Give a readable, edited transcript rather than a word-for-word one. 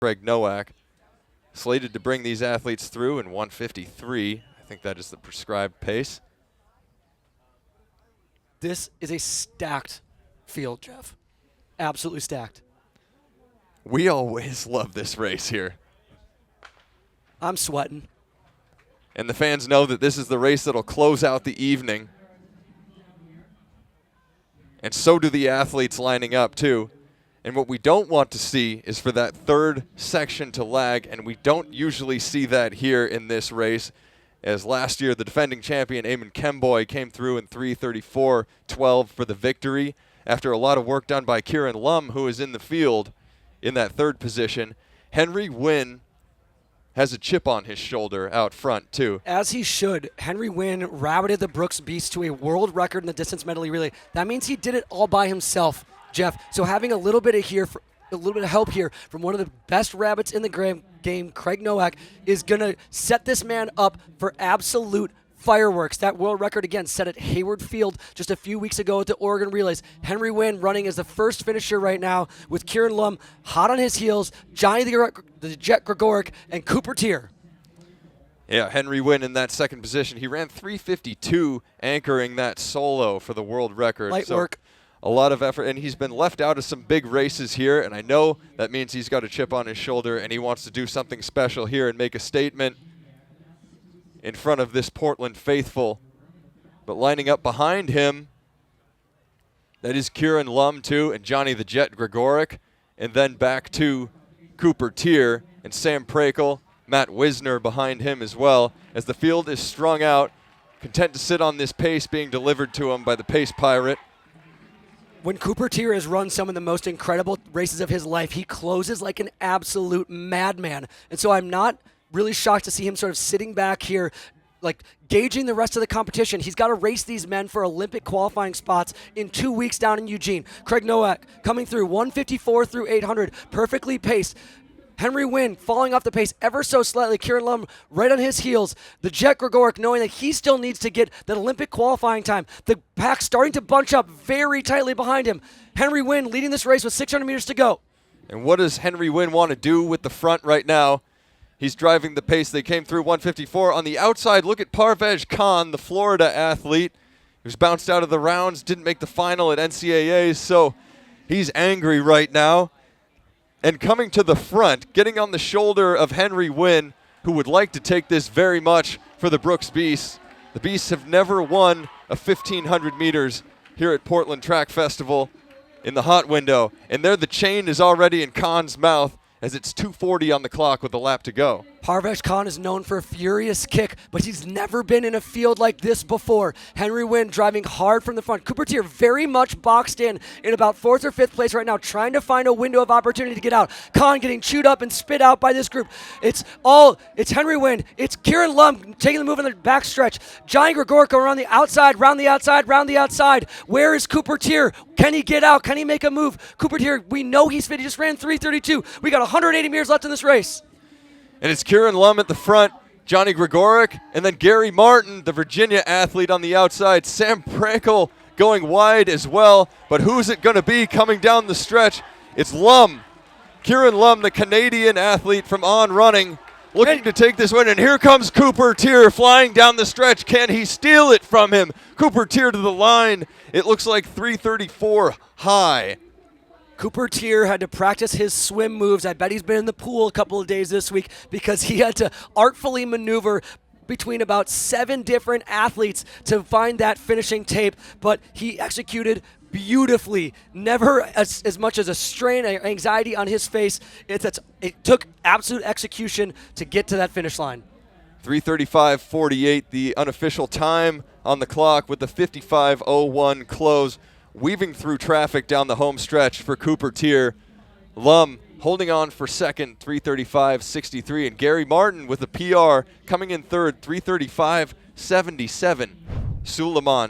Craig Nowak, slated to bring these athletes through in 1:53. I think that is the prescribed pace. This is a stacked field, Jeff. Absolutely stacked. We always love this race here. I'm sweating. And the fans know that this is the race that'll close out the evening. And so do the athletes lining up, too. And what we don't want to see is for that third section to lag, and we don't usually see that here in this race, as last year the defending champion, Eamon Kemboy, came through in 3:34.12 for the victory after a lot of work done by Kieran Lum, who is in the field in that third position. Henry Wynn has a chip on his shoulder out front, too. As he should. Henry Wynn rabbited the Brooks Beast to a world record in the distance medley relay. That means he did it all by himself, Jeff. So having a little bit of help here from one of the best rabbits in the game, Craig Nowak, is going to set this man up for absolute fireworks. That world record, again, set at Hayward Field just a few weeks ago at the Oregon Relays. Henry Wynn running as the first finisher right now with Kieran Lum hot on his heels, Johnny the Jet Gregoric, and Cooper Tier. Yeah, Henry Wynn in that second position. He ran 3:52 anchoring that solo for the world record. Light work. A lot of effort, and he's been left out of some big races here, and I know that means he's got a chip on his shoulder, and he wants to do something special here and make a statement in front of this Portland faithful. But lining up behind him, that is Kieran Lum, too, and Johnny the Jet Gregoric, and then back to Cooper Tier and Sam Prakel, Matt Wisner behind him as well, as the field is strung out, content to sit on this pace being delivered to him by the pace pirate. When Cooper Tier has run some of the most incredible races of his life, he closes like an absolute madman. And so I'm not really shocked to see him sort of sitting back here, like gauging the rest of the competition. He's got to race these men for Olympic qualifying spots in 2 weeks down in Eugene. Craig Nowak coming through 1:54 through 800, perfectly paced. Henry Wynn falling off the pace ever so slightly. Kieran Lum right on his heels. The Jet Gregoric knowing that he still needs to get that Olympic qualifying time. The pack starting to bunch up very tightly behind him. Henry Wynn leading this race with 600 meters to go. And what does Henry Wynn want to do with the front right now? He's driving the pace. They came through 1:54. On the outside, look at Parvez Khan, the Florida athlete, who's bounced out of the rounds, didn't make the final at NCAAs, so he's angry right now. And coming to the front, getting on the shoulder of Henry Wynn, who would like to take this very much for the Brooks Beasts. The Beasts have never won a 1,500 meters here at Portland Track Festival in the hot window. And there the chain is already in Khan's mouth as it's 2:40 on the clock with a lap to go. Parvesh Khan is known for a furious kick, but he's never been in a field like this before. Henry Wynn driving hard from the front. Cooper Tier very much boxed in about 4th or 5th place right now, trying to find a window of opportunity to get out. Khan getting chewed up and spit out by this group. It's Henry Wynn. It's Kieran Lum taking the move in the backstretch. Johnny Gregoric going around the outside, round the outside, round the outside. Where is Cooper Tier? Can he get out? Can he make a move? Cooper Tier, we know he's fit. He just ran 3:32. We got 180 meters left in this race. And it's Kieran Lum at the front, Johnny Gregoric, and then Gary Martin, the Virginia athlete, on the outside. Sam Prakel going wide as well. But who's it going to be coming down the stretch? It's Lum. Kieran Lum, the Canadian athlete from On Running, looking to take this win. And here comes Cooper Tier flying down the stretch. Can he steal it from him? Cooper Tier to the line. It looks like 3:34 high. Cooper Tier had to practice his swim moves. I bet he's been in the pool a couple of days this week because he had to artfully maneuver between about 7 different athletes to find that finishing tape, but he executed beautifully. Never as much as a strain or anxiety on his face. It took absolute execution to get to that finish line. 3:35.48, the unofficial time on the clock with the 55:01 close. Weaving through traffic down the home stretch for Cooper Tier. Lum holding on for second, 3:35.63. And Gary Martin with a PR coming in third, 3:35.77. Suleiman